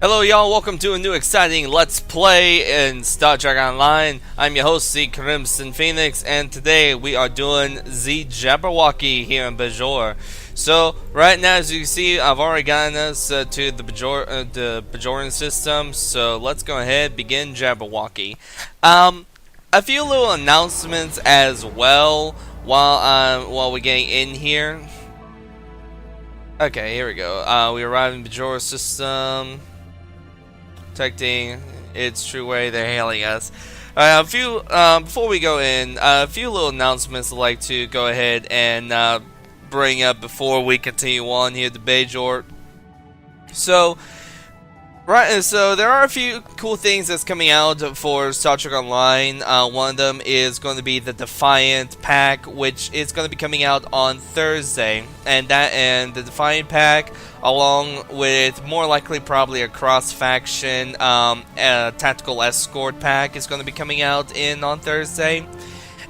Hello y'all, welcome to a new exciting Let's Play in Star Trek Online. I'm your host, the Crimson Phoenix, and today we are doing the Jabberwocky here in Bajor. So, right now, as you can see, I've already gotten us to the Bajoran system, so let's go ahead and begin Jabberwocky. A few little announcements as well while we're getting in here. Okay, here we go. We arrived in Bajor system. Protecting its true way, they're hailing us. Before we go in, a few little announcements I'd like to go ahead and bring up before we continue on here to Bajor. So there are a few cool things that's coming out for Star Trek Online. One of them is going to be the Defiant pack, which is going to be coming out on Thursday, and the Defiant pack, along with more likely probably a cross-faction tactical escort pack, is going to be coming out on Thursday,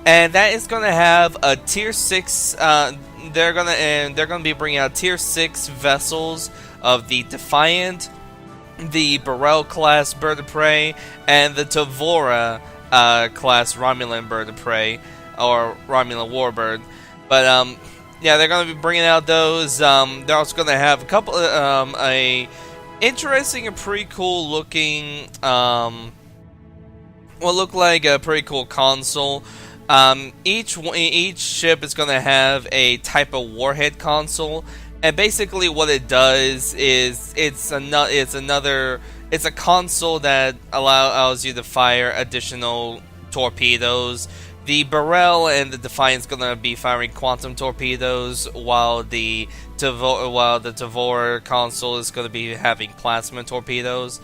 and that is going to have a tier 6. They're going to be bringing out tier 6 vessels of the Defiant, the Burrell class bird of prey, and the Tavora class Romulan bird of prey, or Romulan warbird. But yeah, they're going to be bringing out those. They're also going to have a couple a interesting and pretty cool looking what look like a pretty cool console. Each ship is going to have a type of warhead console. And basically what it does is it's a console that allows you to fire additional torpedoes. The Burrell and the Defiant's gonna be firing quantum torpedoes, while the Tavor console is gonna be having plasma torpedoes.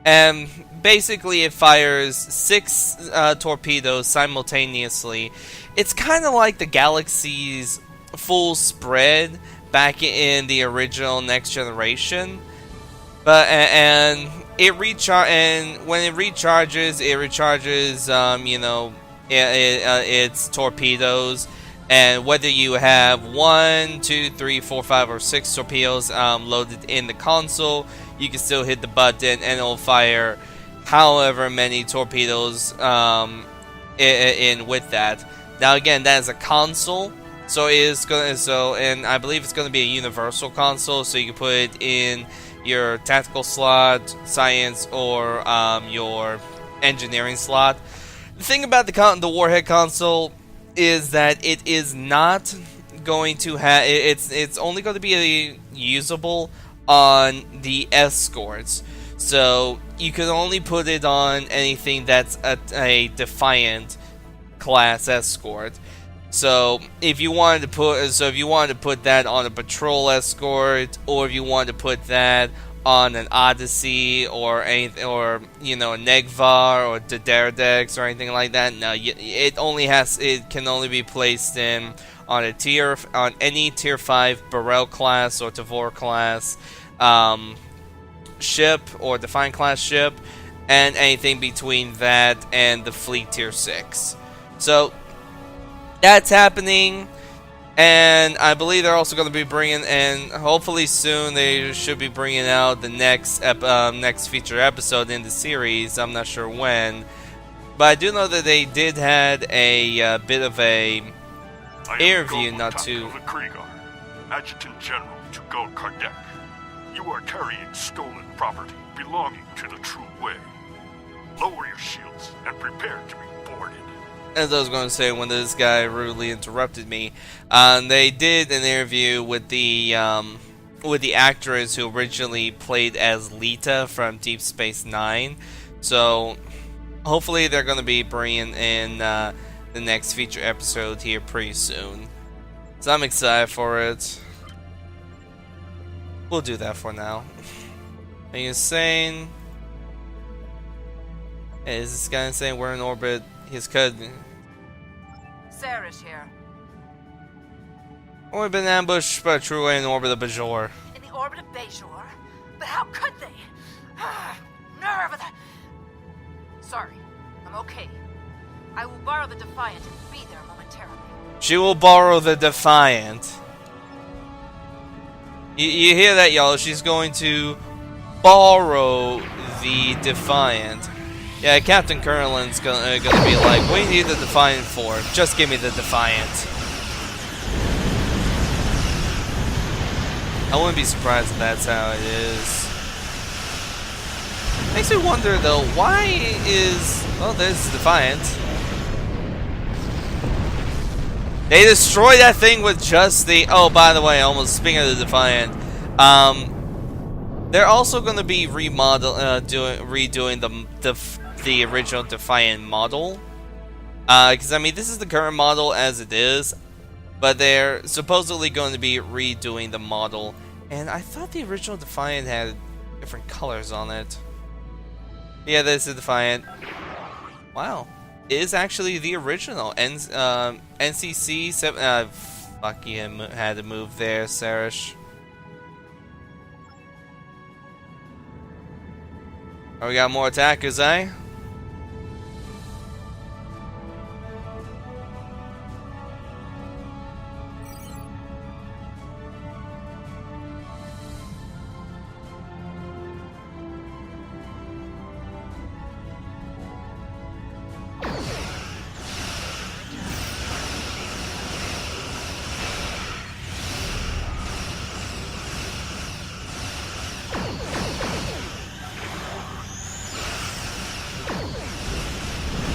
And basically it fires 6 torpedoes simultaneously. It's kind of like the Galaxy's full spread back in the original Next Generation, but and when it recharges, its torpedoes, and whether you have 1, 2, 3, 4, 5, or 6 torpedoes loaded in the console, you can still hit the button and it'll fire however many torpedoes in with that. Now again, that is a console. And I believe it's going to be a universal console, so you can put it in your tactical slot, science, or your engineering slot. The thing about the warhead console is that it is not going to have. It's only going to be usable on the escorts, so you can only put it on anything that's a Defiant class escort. So if you wanted to put that on a patrol escort, or if you wanted to put that on an Odyssey or anything, or a Negvar or the Derdex or anything like that, no, it can only be placed in on any tier 5 Burrell class or Tavor class ship or Defiant class ship, and anything between that and the Fleet tier 6. So that's happening, and I believe they're also going to be bringing, and hopefully soon they should be bringing out the next feature episode in the series. I'm not sure when, but I do know that they did had a bit of a interview not too. Adjutant General to Gold Kardec. You are carrying stolen property belonging to the True Way. Lower your shields and prepare to be boarded. As I was going to say, when this guy rudely interrupted me, they did an interview with the actress who originally played as Lita from Deep Space Nine. So hopefully they're going to be bringing in the next feature episode here pretty soon. So I'm excited for it. We'll do that for now. Are you insane? Hey, is this guy saying we're in orbit? His cousin. Sarah's here. We've been ambushed by a True Way in the orbit of Bajor. In the orbit of Bajor? But how could they? Nerve of the... Sorry, I'm okay. I will borrow the Defiant and be there momentarily. She will borrow the Defiant. You hear that, y'all? She's going to borrow the Defiant. Yeah, Captain Curlin's gonna be like, what do you need the Defiant for? Just give me the Defiant. I wouldn't be surprised if that's how it is. Makes me wonder though, why is... Oh, there's Defiant. They destroyed that thing with just the... Oh, by the way, almost speaking of the Defiant, they're also going to be redoing the original Defiant model. Because I mean, this is the current model as it is, but they're supposedly going to be redoing the model. And I thought the original Defiant had different colors on it. Yeah, this is Defiant. Wow. It is actually the original. NCC 7... fuck, you had to move there, Sarish. Oh, we got more attackers, eh?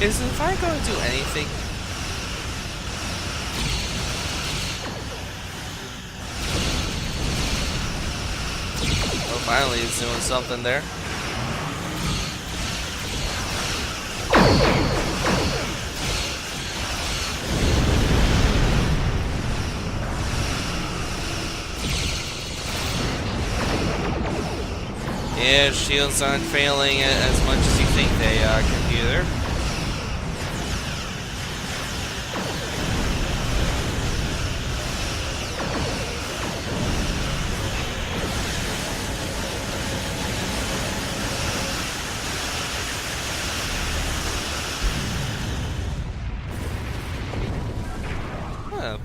Is the fire going to do anything? Oh, finally it's doing something there. Yeah, shields aren't failing as much as you think they are, computer.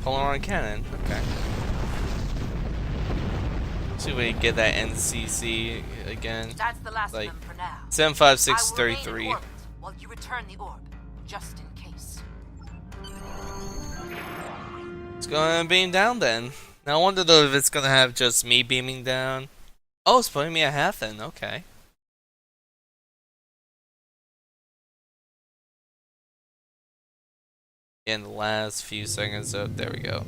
Polaron cannon, okay. See if we can get that NCC again. That's the last like of them for now. 75633. While you return the orb, just in case. It's gonna beam down then. Now I wonder though if it's gonna have just me beaming down. Oh, it's putting me at half then, okay. In the last few seconds, oh, there we go.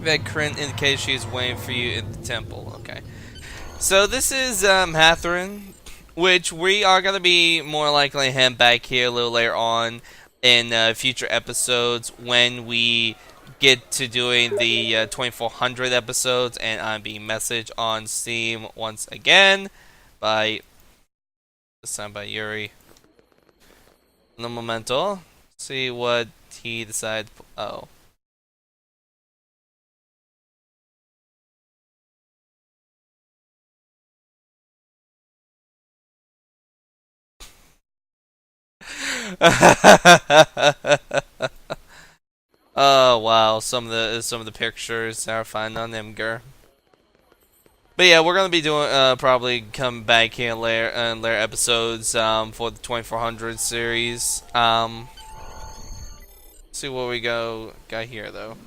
That Kryn indicates she's waiting for you in the temple. Okay. So this is Hathrin, which we are going to be more likely him back here a little later on in future episodes when we get to doing the 2400 episodes, and I'm being messaged on Steam once again by, this time by Yuri. No momento. See what he decides. Oh. Oh wow, some of the pictures are fine on Imgur. But yeah, we're gonna be doing probably come back here later episodes for the 2400 series. See what we got here though.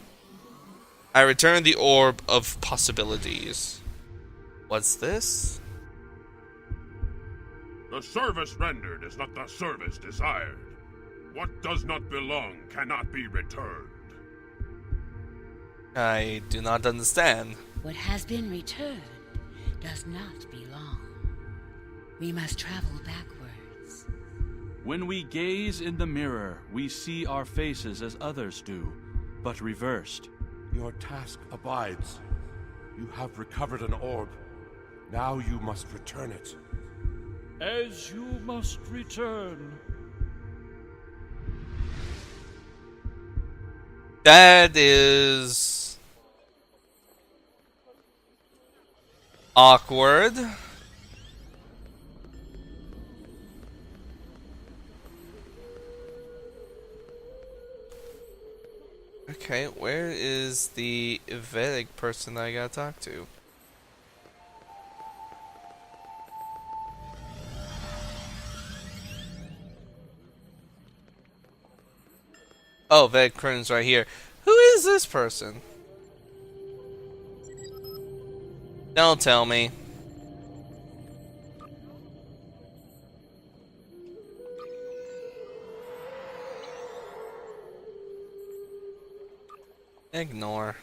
I returned the orb of possibilities. What's this? The service rendered is not the service desired. What does not belong cannot be returned. I do not understand. What has been returned does not belong. We must travel backwards. When we gaze in the mirror, we see our faces as others do, but reversed. Your task abides. You have recovered an orb. Now you must return it. As you must return. That is awkward. Okay, where is the Vedic person that I gotta talk to? Oh, Vedic Cronen's right here. Who is this person? Don't tell me. Ignore.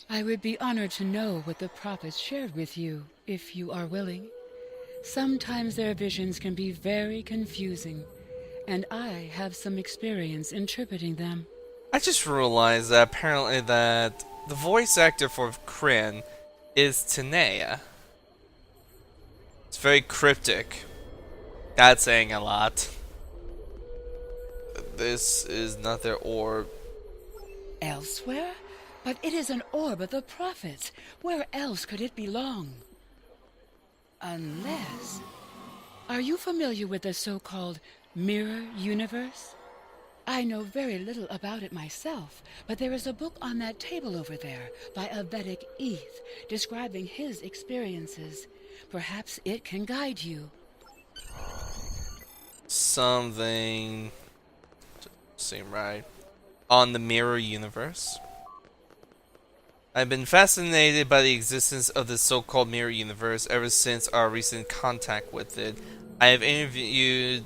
I would be honored to know what the prophets shared with you, if you are willing. Sometimes their visions can be very confusing, and I have some experience interpreting them. I just realized that apparently that the voice actor for Kryn is Tanea. It's very cryptic. That's saying a lot. This is not their orb. Elsewhere? But it is an orb of the prophets. Where else could it belong? Unless... Are you familiar with the so-called mirror universe? I know very little about it myself, but there is a book on that table over there by a Vedic Eth describing his experiences. Perhaps it can guide you. Something... seem right. On the mirror universe. I've been fascinated by the existence of the so-called mirror universe ever since our recent contact with it. I have interviewed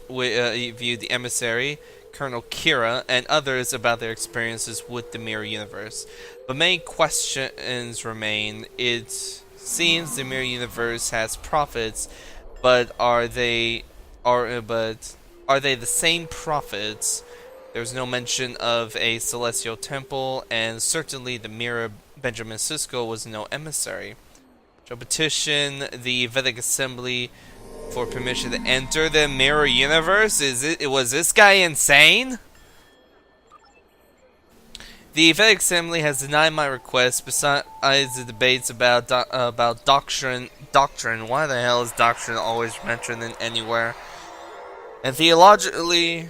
the emissary, Colonel Kira, and others about their experiences with the mirror universe. But many questions remain. It seems the mirror universe has prophets, but are they the same prophets? There's no mention of a celestial temple, and certainly the mirror Benjamin Sisko was no emissary. So petition the Vedic Assembly for permission to enter the mirror universe? Was this guy insane? The Vedic Assembly has denied my request. Besides the debates about doctrine. Why the hell is doctrine always mentioned in anywhere? And theologically,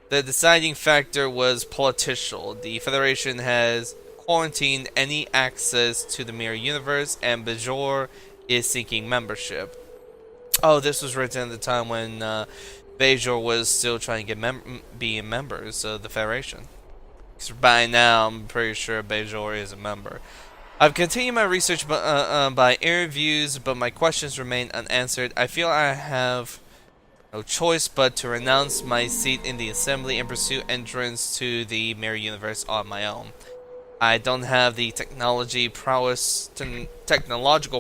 the deciding factor was political. The Federation has quarantined any access to the mirror universe, and Bajor is seeking membership. Oh, this was written at the time when Bajor was still trying to get being members of the Federation. So by now, I'm pretty sure Bajor is a member. I've continued my research by interviews, but my questions remain unanswered. I feel I have no choice but to renounce my seat in the Assembly and pursue entrance to the mirror universe on my own. I don't have the technological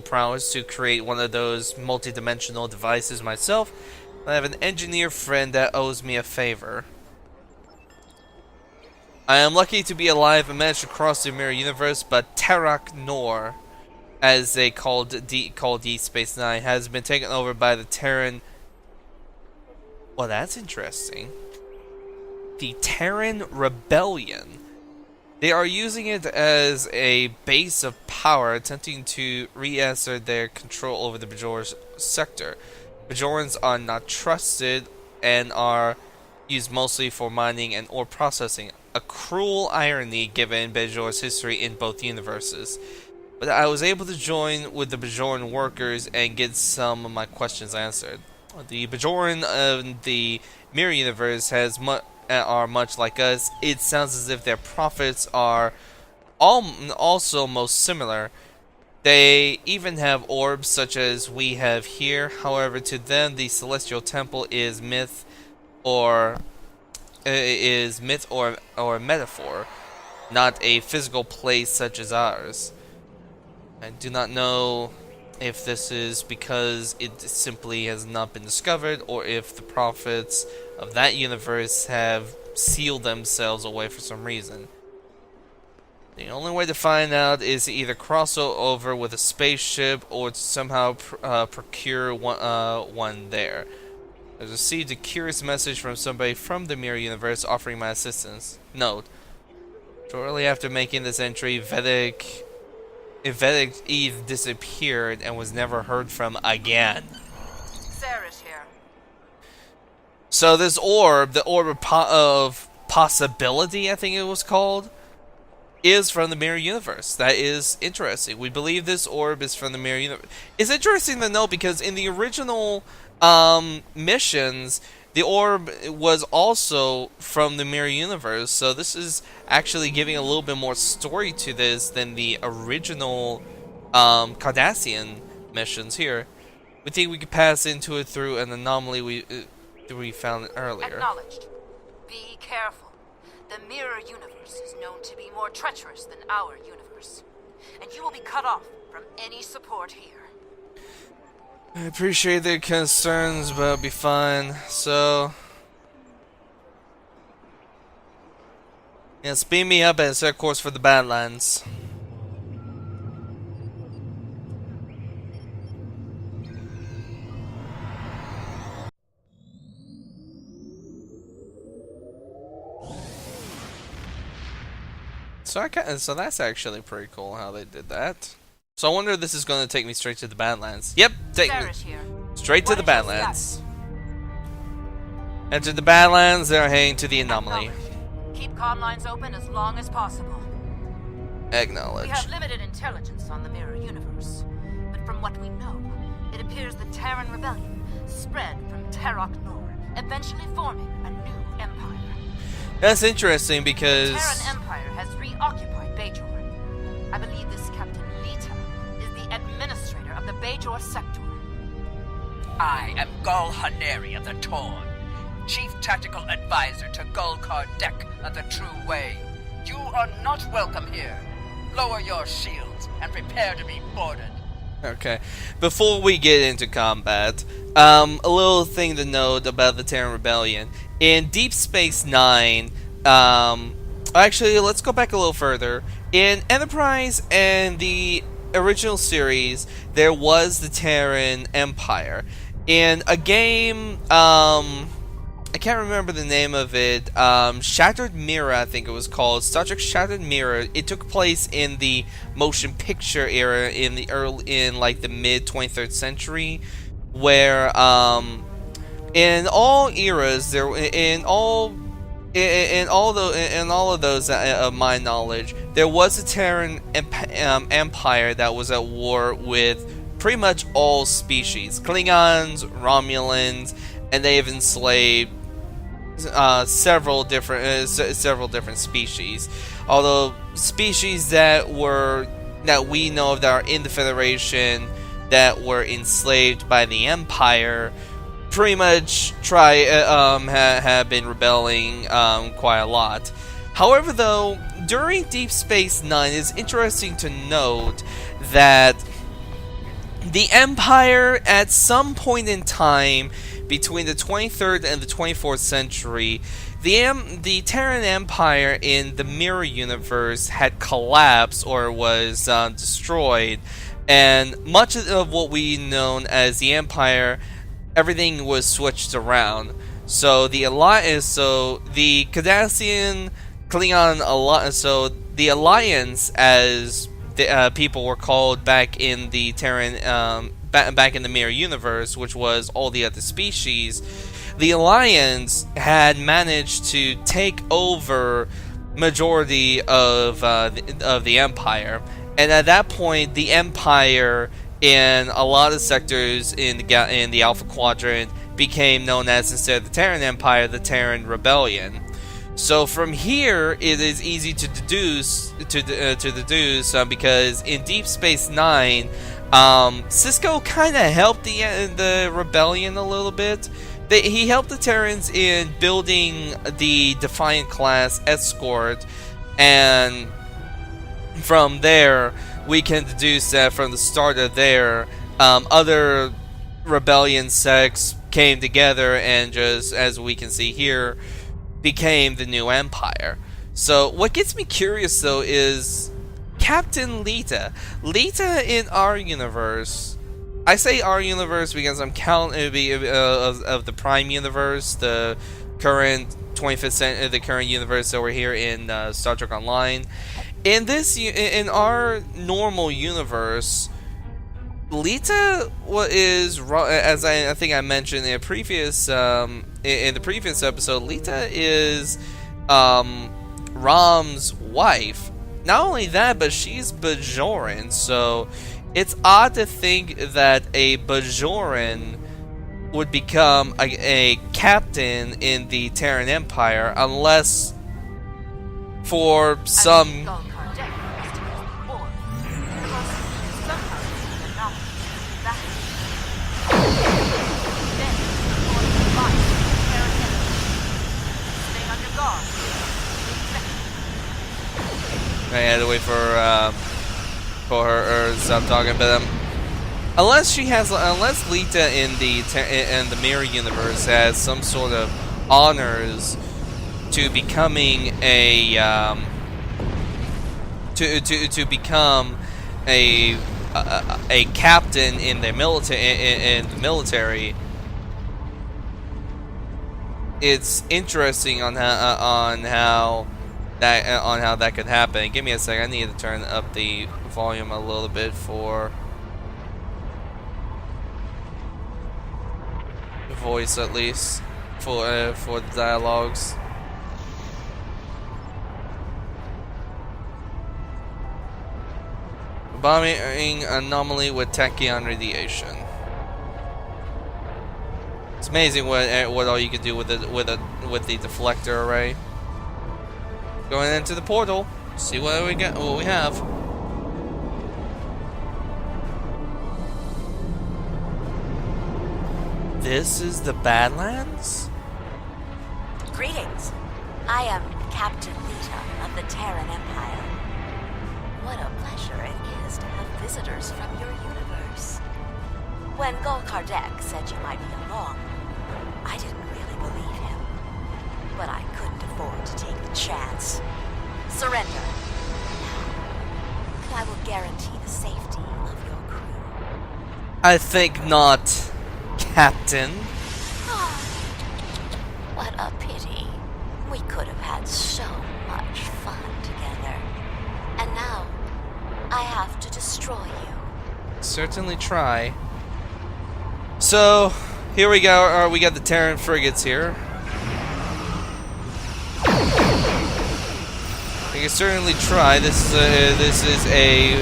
prowess to create one of those multi-dimensional devices myself, but I have an engineer friend that owes me a favor. I am lucky to be alive and managed to cross the mirror universe, but Tarak Nor, as they called Deep Space Nine, has been taken over by the Terran. Well, that's interesting. The Terran Rebellion. They are using it as a base of power, attempting to reassert their control over the Bajor sector. Bajorans are not trusted and are used mostly for mining and ore processing. A cruel irony given Bajor's history in both universes. But I was able to join with the Bajoran workers and get some of my questions answered. The Bajoran of the mirror universe are much like us. It sounds as if their prophets are also most similar. They even have orbs such as we have here. However, to them, the celestial temple is myth or metaphor, not a physical place such as ours. I do not know if this is because it simply has not been discovered, or if the prophets of that universe have sealed themselves away for some reason. The only way to find out is to either cross over with a spaceship or to somehow procure one there. I received a curious message from somebody from the mirror universe offering my assistance. Note: shortly after making this entry, Vedic Eve disappeared and was never heard from again. Sarah's here. So this orb, the orb of possibility, I think it was called, is from the mirror universe. That is interesting. We believe this orb is from the mirror universe. It's interesting to know because in the original missions, the orb was also from the Mirror Universe, so this is actually giving a little bit more story to this than the original Cardassian missions here. We think we could pass into it through an anomaly we found earlier. Acknowledged. Be careful. The Mirror Universe is known to be more treacherous than our universe, and you will be cut off from any support here. I appreciate their concerns, but it'll be fine. So, yeah, speed me up and set course for the Badlands. So that's actually pretty cool how they did that. So I wonder if this is going to take me straight to the Badlands. Yep, take me straight to the Badlands. Enter the Badlands, they're heading to the anomaly. Keep comm lines open as long as possible. Acknowledge. We have limited intelligence on the Mirror Universe, but from what we know, it appears the Terran Rebellion spread from Terok Nor, eventually forming a new empire. That's interesting because The Terran Empire has reoccupied Bajor. I believe this Captain Lita is the administrator of the Bajor sector. I am Gul Haneri of the Torn, Chief Tactical Advisor to Gul Kardec of the True Way. You are not welcome here. Lower your shields and prepare to be boarded. Okay, before we get into combat, a little thing to note about the Terran Rebellion. In Deep Space Nine, actually, let's go back a little further. In Enterprise and the original series, there was the Terran Empire. In a game, I can't remember the name of it, Shattered Mirror, I think it was called, Star Trek Shattered Mirror. It took place in the motion picture era in like the mid 23rd century, where in all eras in all of those of my knowledge, there was a Terran empire that was at war with pretty much all species, Klingons, Romulans, and they have enslaved several different species. Although species that we know of that are in the Federation that were enslaved by the Empire pretty much have been rebelling quite a lot. However, though, during Deep Space Nine, it's interesting to note that the Empire, at some point in time between the 23rd and the 24th century, the Terran Empire in the Mirror Universe had collapsed or was destroyed, and much of what we know as the Empire, everything was switched around. So the Cardassian Klingon Alliance, so the Alliance, as the people were called back in the Terran, back in the Mirror Universe, which was all the other species, the Alliance had managed to take over majority of the Empire, and at that point, the Empire in a lot of sectors in the Alpha Quadrant became known as, instead of the Terran Empire, the Terran Rebellion. So from here, it is easy to deduce because in Deep Space Nine, Cisco kind of helped the rebellion a little bit. He helped the Terrans in building the Defiant class escort, and from there we can deduce that from the start of there, other rebellion sects came together and, just as we can see here, became the new empire. So what gets me curious though is Captain Lita. Lita in our universe, I say our universe because I'm counting of the Prime universe, the current 25th century, the current universe that we're here in Star Trek Online. In our normal universe, Lita is, as I think I mentioned in the previous episode, Lita is Rom's wife. Not only that, but she's Bajoran, so it's odd to think that a Bajoran would become a captain in the Terran Empire unless for some Gul Kardec must have used the orb, because somehow the anomaly that then ordered the light of the Terran Empire. Stay on your guard. I had to wait for her to stop talking, but unless Lita in the Mirror Universe has some sort of honors to becoming a to become a captain in the military. It's interesting on how that could happen. Give me a second. I need to turn up the volume a little bit for the voice, at least for the dialogues. Bombing anomaly with tachyon radiation. It's amazing what all you can do with the deflector array. Going into the portal, see what we have. This is the Badlands? Greetings. I am Captain Lita of the Terran Empire. What a pleasure it is to have visitors from your universe. When Gul Kardec said you might be along, I didn't really believe him. But I couldn't afford to take the chance. Surrender. Now, I will guarantee the safety of your crew. I think not, Captain. What a pity. We could have had so much fun together. And now, I have to destroy you. Certainly try. So, here we go. We got the Terran frigates here. We can certainly try. This is a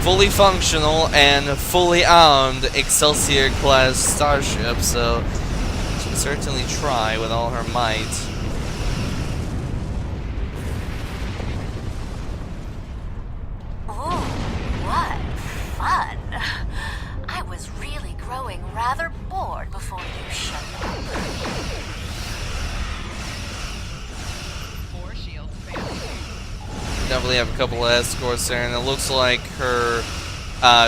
fully functional and fully armed Excelsior-class starship, so she can certainly try with all her might. Oh, what fun! I was really growing rather bored before you showed up. Definitely have a couple of escorts there, and it looks like her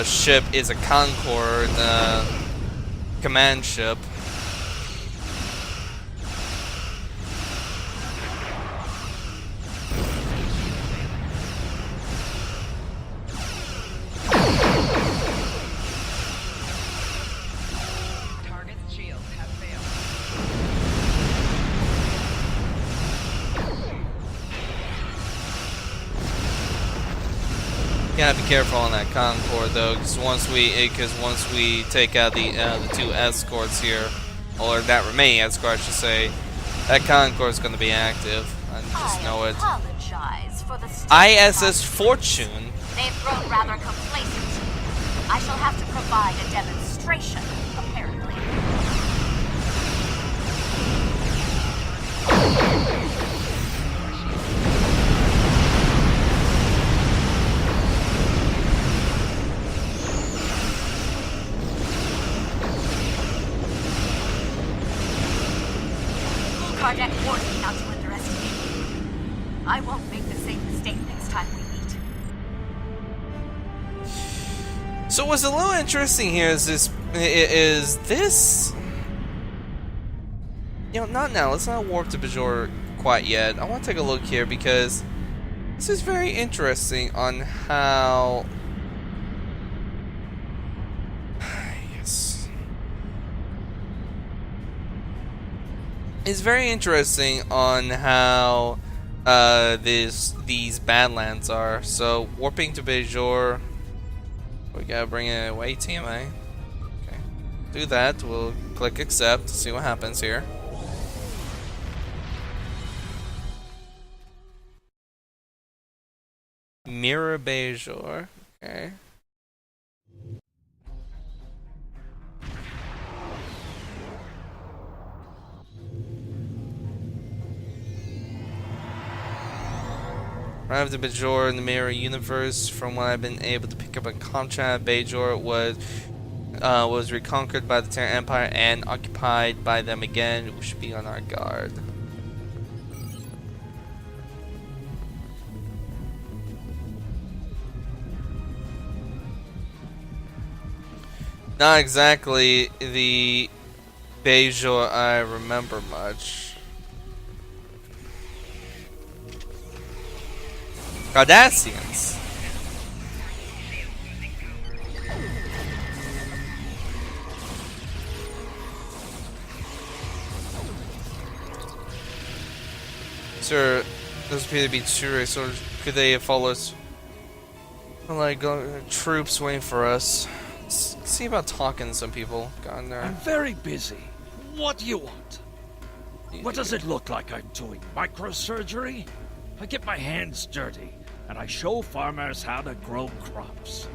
ship is a Concord command ship. Target's shields have failed. Gotta be careful on that Concord though, because once we take out the two escorts here, or that remaining escort, I should say, that Concord's going to be active. I just know it. Apologize for the ISS Fortune. They've grown rather complacent. I shall have to provide a demonstration, apparently. Kardec warned me not to underestimate you. I won't make the same mistake next time we meet. So what's a little interesting here is this. You know, not now. Let's not warp to Bajor quite yet. I want to take a look here because this is very interesting on how. It's very interesting on how these Badlands are. So warping to Bajor, we gotta bring it away, TMA. Okay, do that. We'll click accept. See what happens here. Mirror Bajor. Okay. Arrived at Bajor in the Mirror Universe. From what I've been able to pick up on Contract, Bajor was reconquered by the Terran Empire and occupied by them again. We should be on our guard. Not exactly the Bajor I remember much. Cardassians. Sir, those appear to be two race, or could they have followed us? Like troops waiting for us. Let's see about talking to some people. Gone there. I'm very busy. What do you want? What does it look like I'm doing? Microsurgery? I get my hands dirty, and I show farmers how to grow crops.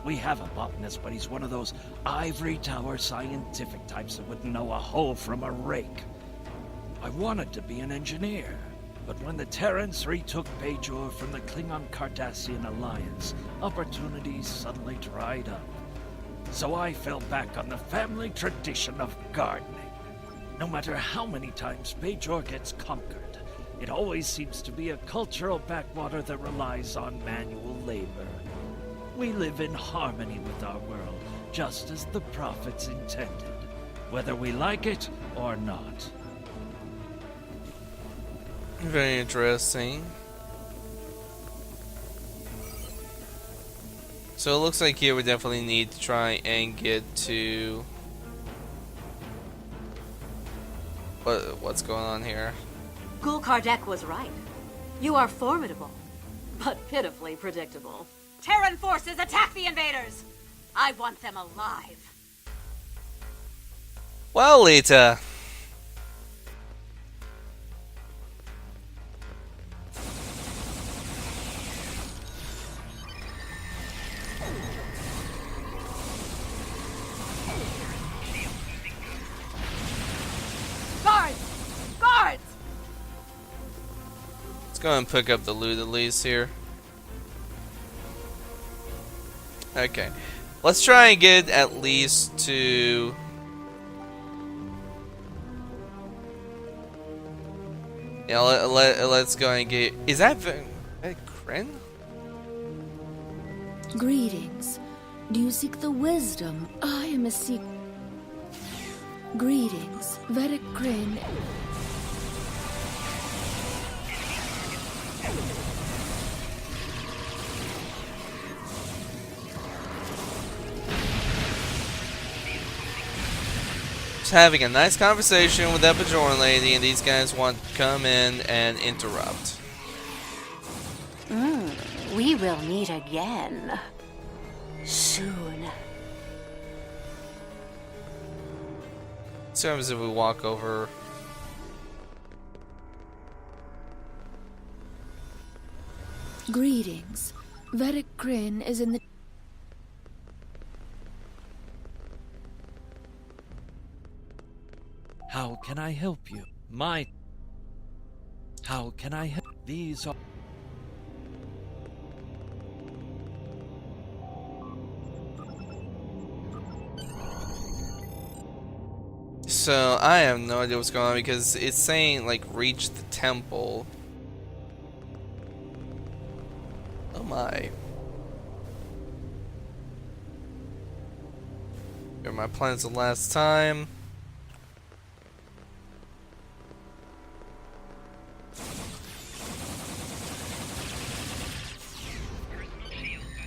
We have a botanist, but he's one of those ivory tower scientific types that wouldn't know a hoe from a rake. I wanted to be an engineer, but when the Terrans retook Bajor from the Klingon-Cardassian alliance, opportunities suddenly dried up. So I fell back on the family tradition of gardening. No matter how many times Bajor gets conquered, it always seems to be a cultural backwater that relies on manual labor. We live in harmony with our world, just as the prophets intended, whether we like it or not. Very interesting. So it looks like here we definitely need to try and get to what's going on here. Gul Kardec was right. You are formidable, but pitifully predictable. Terran forces, attack the invaders! I want them alive. Well, Lita. Guards! Guards! Let's go and pick up the loot at least here. Okay. Let's try and get at least to... Yeah, let's go and get... Is that Kryn? Greetings. Do you seek the wisdom? I am a seek... Greetings, Vedic Kryn. Just having a nice conversation with that Bajoran lady, and these guys want to come in and interrupt. We will meet again. Soon. So what happens if we walk over? Greetings. Vedic Kryn is in the... How can I help you? How can I help? These are... So I have no idea what's going on because it's saying like reach the temple. Oh my. Here are my plans the last time.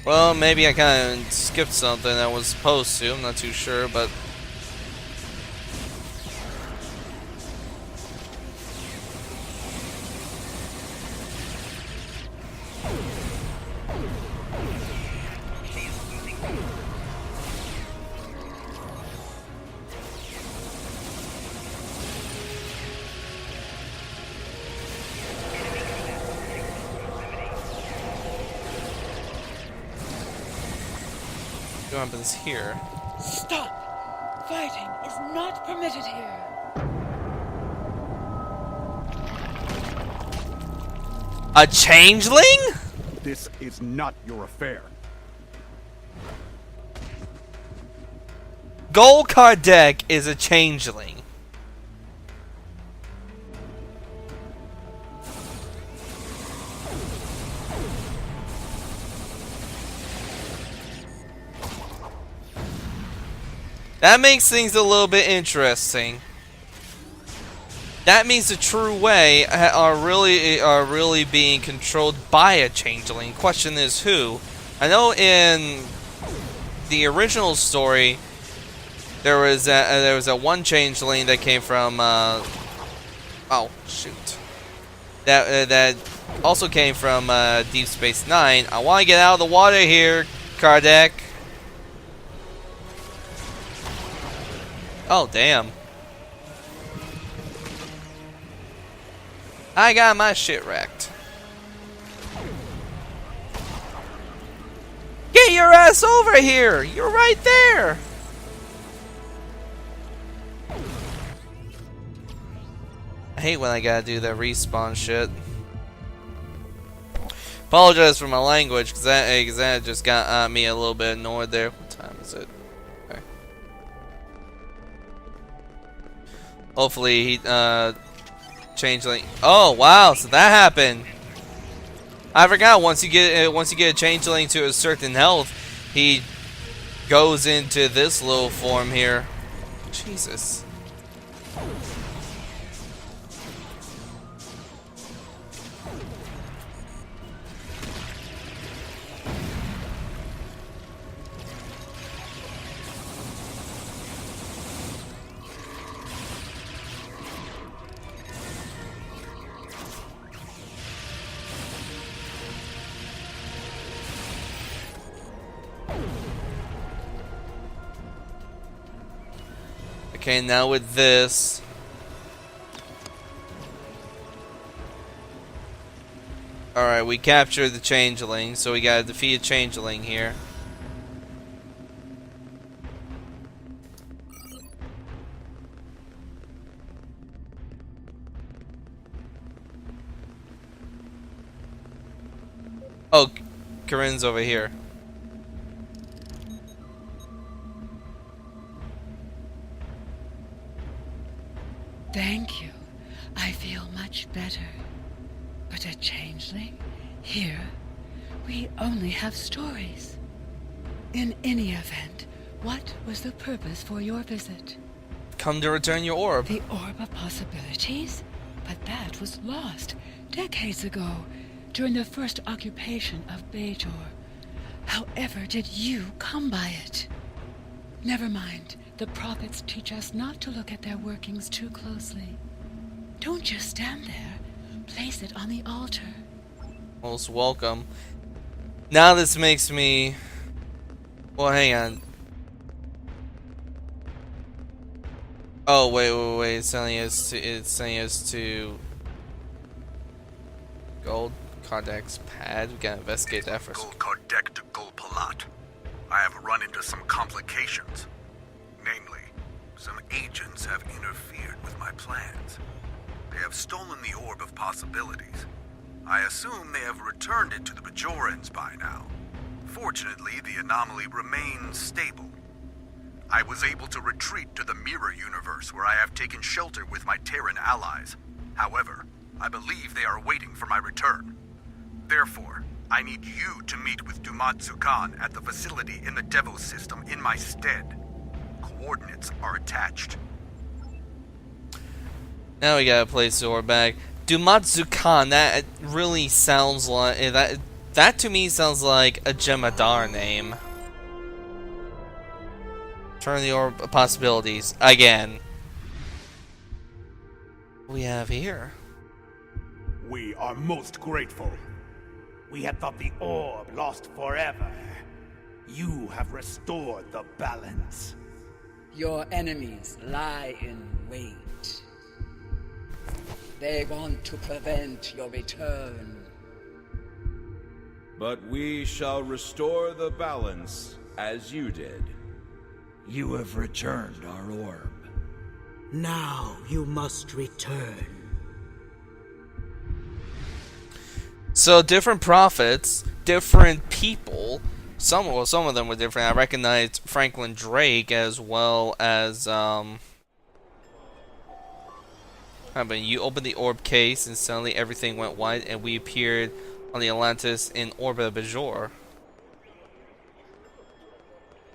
Well, maybe I kind of skipped something I was supposed to. I'm not too sure, but... What happens here? Stop! Fighting is not permitted here. A changeling? This is not your affair. Gul Kardec is a changeling. That makes things a little bit interesting. That means the true way are really being controlled by a changeling. Question is who? I know in the original story there was a one changeling that came from oh shoot, that also came from Deep Space Nine. I want to get out of the water here, Kardec. Oh damn. I got my shit wrecked. Get your ass over here! You're right there! I hate when I gotta do that respawn shit. Apologize for my language, cause that just got me a little bit annoyed there. What time is it? Okay. Hopefully he changeling. Oh wow! So that happened. I forgot once you get a changeling to a certain health, he goes into this little form here. Jesus. Okay, now with this. Alright, we captured the changeling, so we gotta defeat a changeling here. Oh, Corinne's over here. Thank you. I feel much better. But a changeling? Here? We only have stories. In any event, what was the purpose for your visit? Come to return your orb. The Orb of Possibilities? But that was lost decades ago, during the first occupation of Bajor. However did you come by it? Never mind. The prophets teach us not to look at their workings too closely. Don't just stand there. Place it on the altar. Most welcome. Now this makes me... Well, hang on. Oh, wait. It's telling us to... Gold Kardec's pad. We gotta investigate that first. Gold Kardec to Gold Palat. I have run into some complications. Namely, some agents have interfered with my plans. They have stolen the Orb of Possibilities. I assume they have returned it to the Bajorans by now. Fortunately, the anomaly remains stable. I was able to retreat to the Mirror Universe, where I have taken shelter with my Terran allies. However, I believe they are waiting for my return. Therefore, I need you to meet with Dumatsu Khan at the facility in the Devos system in my stead. Coordinates are attached. Now we gotta place the orb back. Dumatsu Khan, that really sounds like... That to me sounds like a Jemadar name. Turn the Orb of Possibilities. Again. What we have here? We are most grateful. We had thought the orb lost forever. You have restored the balance. Your enemies lie in wait. They want to prevent your return. But we shall restore the balance as you did. You have returned our orb. Now you must return. So different prophets, different people. Some of them were different. I recognized Franklin Drake as well as you opened the orb case and suddenly everything went white and we appeared on the Atlantis in orbit of Bajor.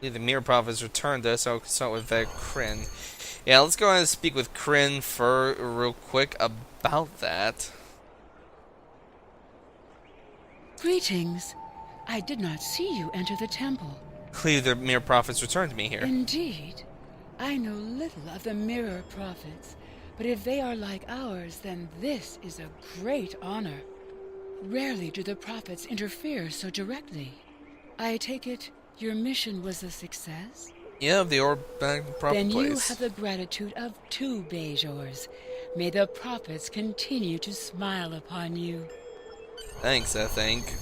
The Mirror Prophets returned us, so I'll start with Kryn. Yeah, let's go ahead and speak with Kryn real quick about that. Greetings. I did not see you enter the temple. Clearly the Mirror Prophets returned me here. Indeed. I know little of the Mirror Prophets, but if they are like ours, then this is a great honor. Rarely do the Prophets interfere so directly. I take it your mission was a success? Yeah, the orb back proper then place. You have the gratitude of 2 Bajors. May the Prophets continue to smile upon you. Thanks, I think.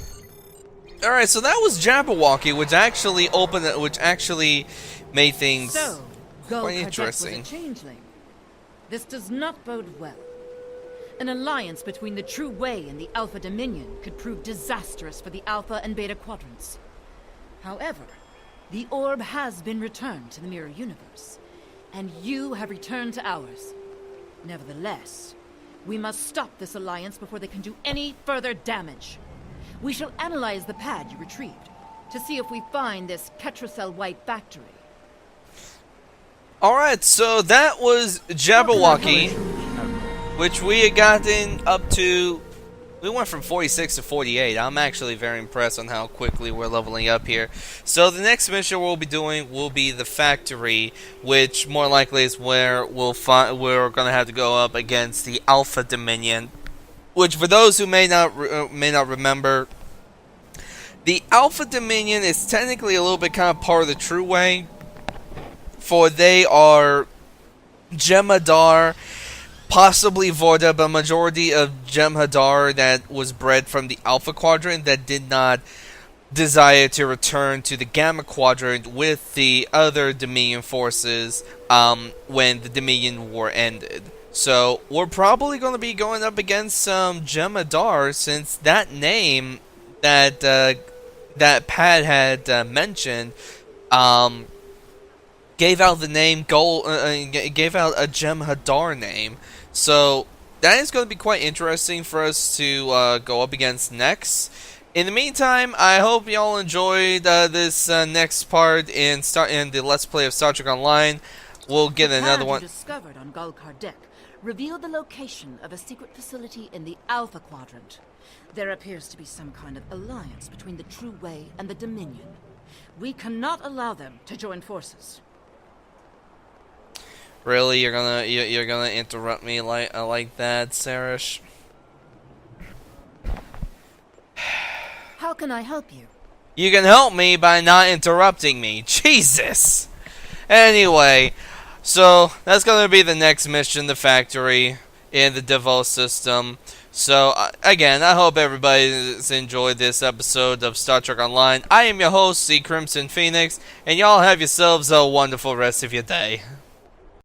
Alright, so that was Jabberwocky, which actually made things quite interesting. Was a changeling. This does not bode well. An alliance between the True Way and the Alpha Dominion could prove disastrous for the Alpha and Beta Quadrants. However, the orb has been returned to the Mirror Universe, and you have returned to ours. Nevertheless, we must stop this alliance before they can do any further damage. We shall analyze the pad you retrieved to see if we find this Ketracel White factory. Alright, so that was Jabberwocky, which we had gotten up to. We went from 46 to 48. I'm actually very impressed on how quickly we're leveling up here. So the next mission we'll be doing will be the factory, which more likely is where we're going to have to go up against the Alpha Dominion. Which, for those who may not remember, the Alpha Dominion is technically a little bit kind of part of the True Way, for they are Jem'Hadar, possibly Vorda, but majority of Jem'Hadar that was bred from the Alpha Quadrant that did not desire to return to the Gamma Quadrant with the other Dominion forces when the Dominion War ended. So we're probably going to be going up against some Jem'Hadar, since that name that Pat had mentioned gave out the name gave out a Jem'Hadar name. So that is going to be quite interesting for us to go up against next. In the meantime, I hope y'all enjoyed this next part in the Let's Play of Star Trek Online. We'll get another one. Discovered on Gul Kardec revealed the location of a secret facility in the Alpha Quadrant. There appears to be some kind of alliance between the True Way and the Dominion. We cannot allow them to join forces. Really, you're gonna interrupt me like that, Sarish? How can I help you? You can help me by not interrupting me. Jesus. Anyway, so that's gonna be the next mission, the factory in the Devo system. So again, I hope everybody's enjoyed this episode of Star Trek Online. I am your host, C. Crimson Phoenix, and y'all have yourselves a wonderful rest of your day.